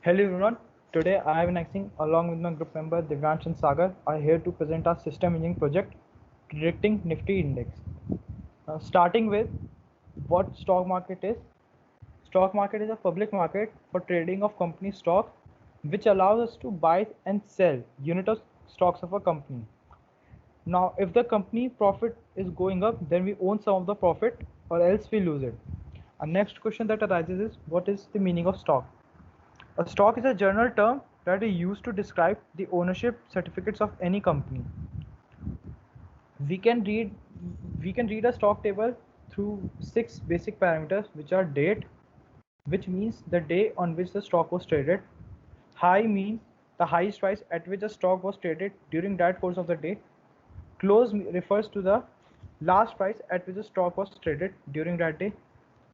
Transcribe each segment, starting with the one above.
Hello everyone. Today I am acting along with my group member Divyansh and Sagar are here to present our system engineering project predicting Nifty index. Starting with what stock market is. Stock market is a public market for trading of company stock which allows us to buy and sell unit of stocks of a company. Now if the company profit is going up then we own some of the profit or else we lose it. Our next question that arises is what is the meaning of stock? A stock is a general term that is used to describe the ownership certificates of any company. We can read we can read a stock table through six basic parameters which are date, which means the day on which the stock was traded. High means the highest price at which the stock was traded during that course of the day. Close refers to the last price at which the stock was traded during that day.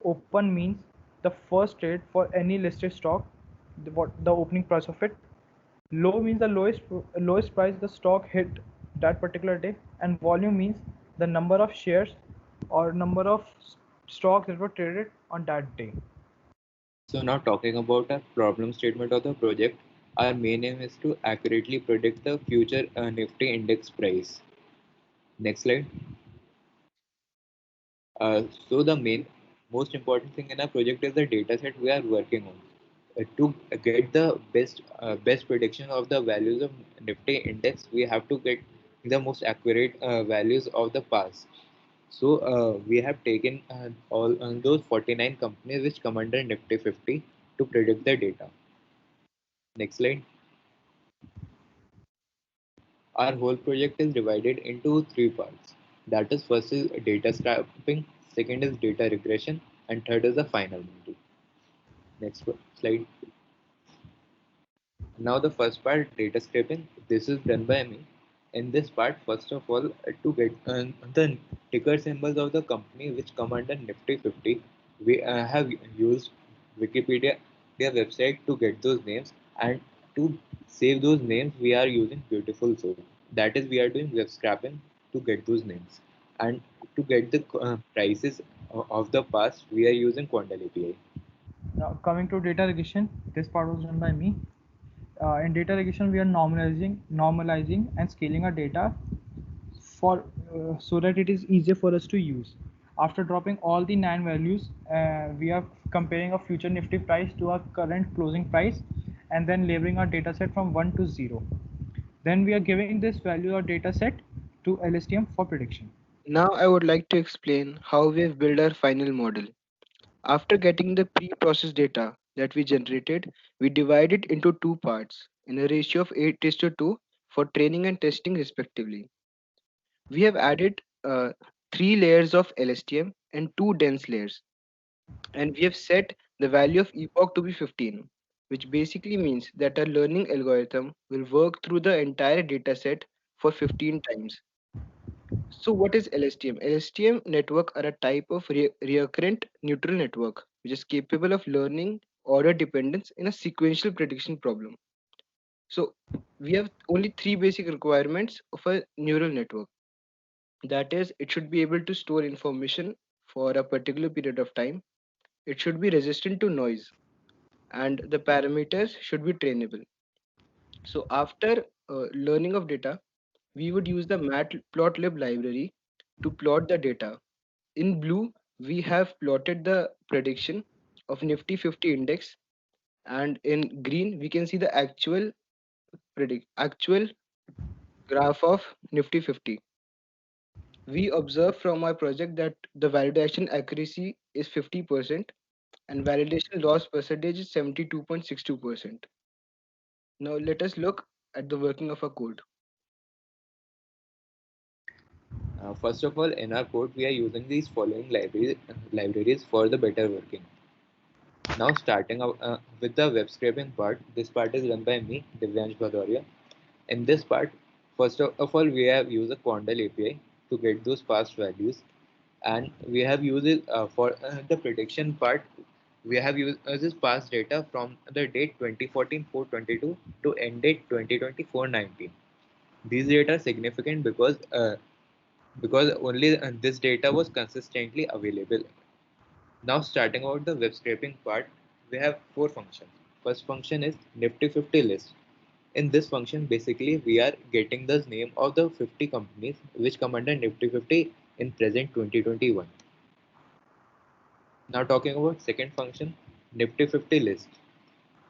Open means the first trade for any listed stock, the opening price of it. Low means the lowest price the stock hit that particular day, and volume means the number of shares or number of stocks that were traded on that day. So now talking about a problem statement of the project, our main aim is to accurately predict the future Nifty index price. Next slide. So the most important thing in our project is the data set we are working on. To get the best prediction of the values of Nifty index, we have to get the most accurate values of the past. So we have taken all those 49 companies which come under Nifty 50 to predict the data. Next slide. Our whole project is divided into three parts. That is, first is data scraping, second is data regression, and third is the final model. Next slide. Now the first part, data scraping, this is done by me. In this part, first of all, to get the ticker symbols of the company which come under Nifty 50, we have used Wikipedia their website to get those names, and to save those names we are using Beautiful Soup. That is, we are doing web scraping to get those names, and to get the prices of the past we are using Quandal API. Now coming to data regression, this part was done by me. In data regression, we are normalizing and scaling our data for so that it is easier for us to use. After dropping all the 9 values, we are comparing a future Nifty price to our current closing price, and then labeling our data set from 1 to 0. Then we are giving this value or data set to LSTM for prediction. Now I would like to explain how we have built our final model. After getting the pre-processed data that we generated, we divide it into two parts in a ratio of 8:2 for training and testing respectively. We have added 3 layers of LSTM and 2 dense layers, and we have set the value of epoch to be 15, which basically means that our learning algorithm will work through the entire dataset for 15 times. So what is LSTM? LSTM network are a type of recurrent neural network which is capable of learning order dependence in a sequential prediction problem. So we have only 3 basic requirements of a neural network. That is, it should be able to store information for a particular period of time. It should be resistant to noise, and the parameters should be trainable. So after learning of data, we would use the matplotlib library to plot the data. In blue, we have plotted the prediction of Nifty 50 index, and in green, we can see the actual graph of Nifty 50. We observe from our project that the validation accuracy is 50% and validation loss percentage is 72.62%. Now let us look at the working of a code. First of all, in our code, we are using these following libraries for the better working. Now, starting out with the web scraping part, this part is run by me, Divyansh Bhadoria. In this part, first of all, we have used a Quandal API to get those past values, and we have used it for the prediction part. We have used this past data from the date 2014 422 to end date 2020 419. These data are significant because only this data was consistently available. Now starting out the web scraping part, we have four functions. first function is Nifty 50 list. In this function, basically, we are getting the name of the 50 companies which come under Nifty 50 in present 2021. Now talking about second function, Nifty 50 list.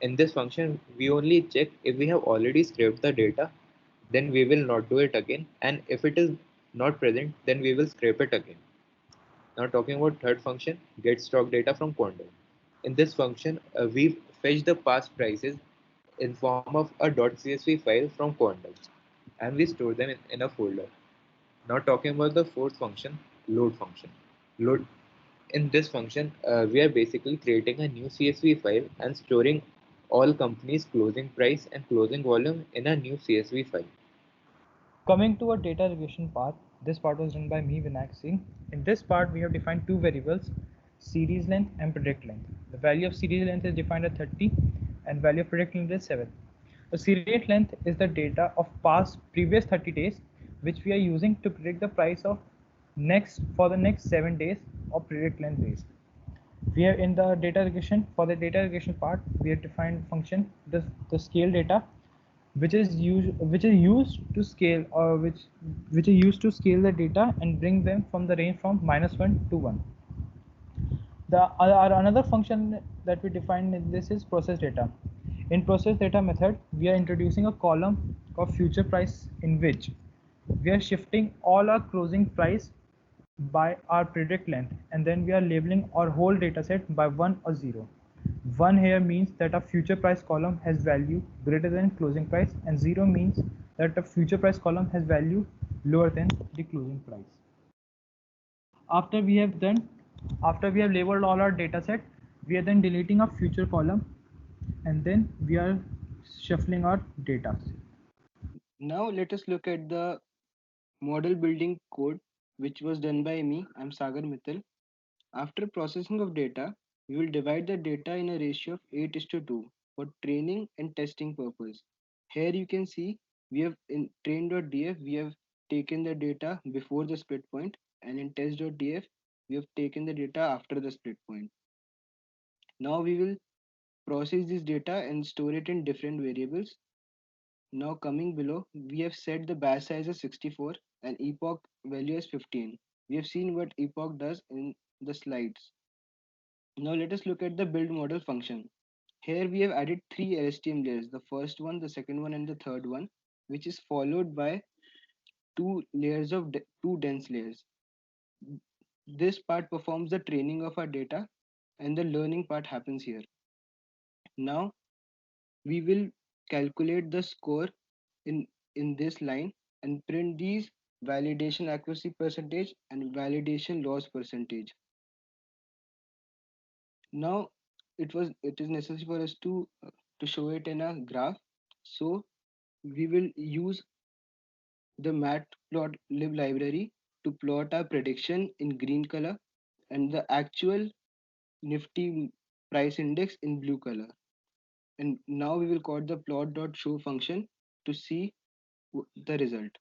In this function, we only check if we have already scraped the data, then we will not do it again, and if it is not present, then we will scrape it again. Now talking about third function, get stock data from Quandl. In this function, we fetch the past prices in form of a .csv file from Quandl, and we store them in a folder. Now talking about the fourth function, load function. Load In this function, we are basically creating a new CSV file and storing all companies' closing price and closing volume in a new CSV file. Coming to a data regression part, this part was done by me, Vinayak Singh. In this part, we have defined two variables, series length and predict length. The value of series length is defined as 30 and value of predict length is 7. The series length is the data of previous 30 days, which we are using to predict the price of the next 7 days of predict length days. We have in the data regression, for the data regression part, we have defined function, the scale data, which is used to scale or which is used to scale the data and bring them from the range from -1 to 1. Another function that we defined in this is process data. In process data method, we are introducing a column of future price in which we are shifting all our closing price by our predict length, and then we are labeling our whole data set by 1 or 0. 1 here means that a future price column has value greater than closing price, and 0 means that a future price column has value lower than the closing price. After we have done, after we have labeled all our data set, we are then deleting a future column, and then we are shuffling our data. Now let us look at the model building code which was done by me. I'm Sagar Mittal. After processing of data, we will divide the data in a ratio of 8:2 for training and testing purpose. Here you can see we have in train.df we have taken the data before the split point, and in test.df we have taken the data after the split point. Now we will process this data and store it in different variables. Now coming below, we have set the batch size as 64 and epoch value as 15. We have seen what epoch does in the slides. Now let us look at the build model function. Here we have added three LSTM layers, the first one, the second one, and the third one, which is followed by two layers of two dense layers. This part performs the training of our data and the learning part happens here. Now we will calculate the score in, in this line and print these validation accuracy percentage and validation loss percentage. Now it is necessary for us to show it in a graph. So we will use the matplotlib library to plot our prediction in green color and the actual Nifty price index in blue color. And now we will call the plot.show function to see the result.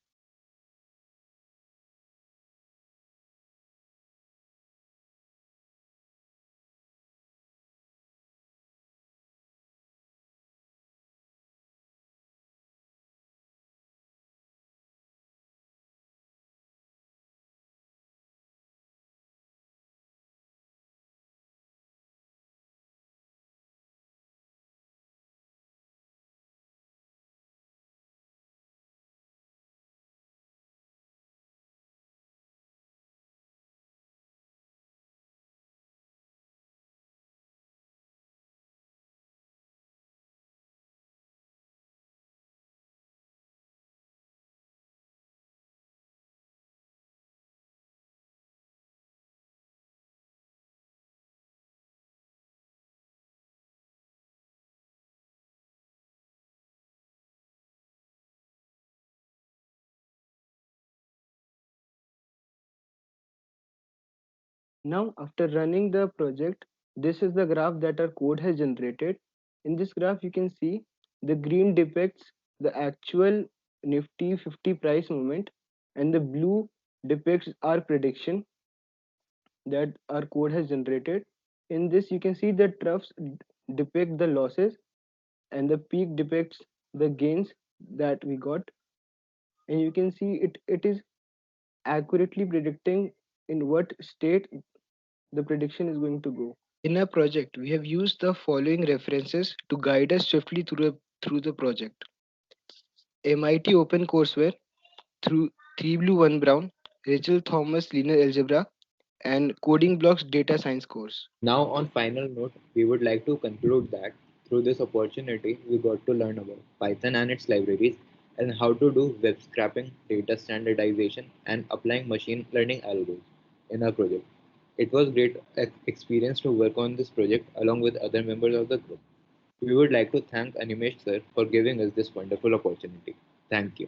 Now, after running the project, this is the graph that our code has generated. In this graph, you can see the green depicts the actual Nifty 50 price movement, and the blue depicts our prediction that our code has generated. In this, you can see the troughs depict the losses, and the peak depicts the gains that we got, and you can see it is accurately predicting in what state the prediction is going to go. In our project, we have used the following references to guide us swiftly through the project: MIT OpenCourseware through 3 Blue 1 Brown, Rachel Thomas Linear Algebra, and Coding Blocks Data Science course. Now, on final note, we would like to conclude that through this opportunity, we got to learn about Python and its libraries and how to do web scraping, data standardization, and applying machine learning algorithms in our project. It was great experience to work on this project along with other members of the group. We would like to thank Animesh sir for giving us this wonderful opportunity. Thank you.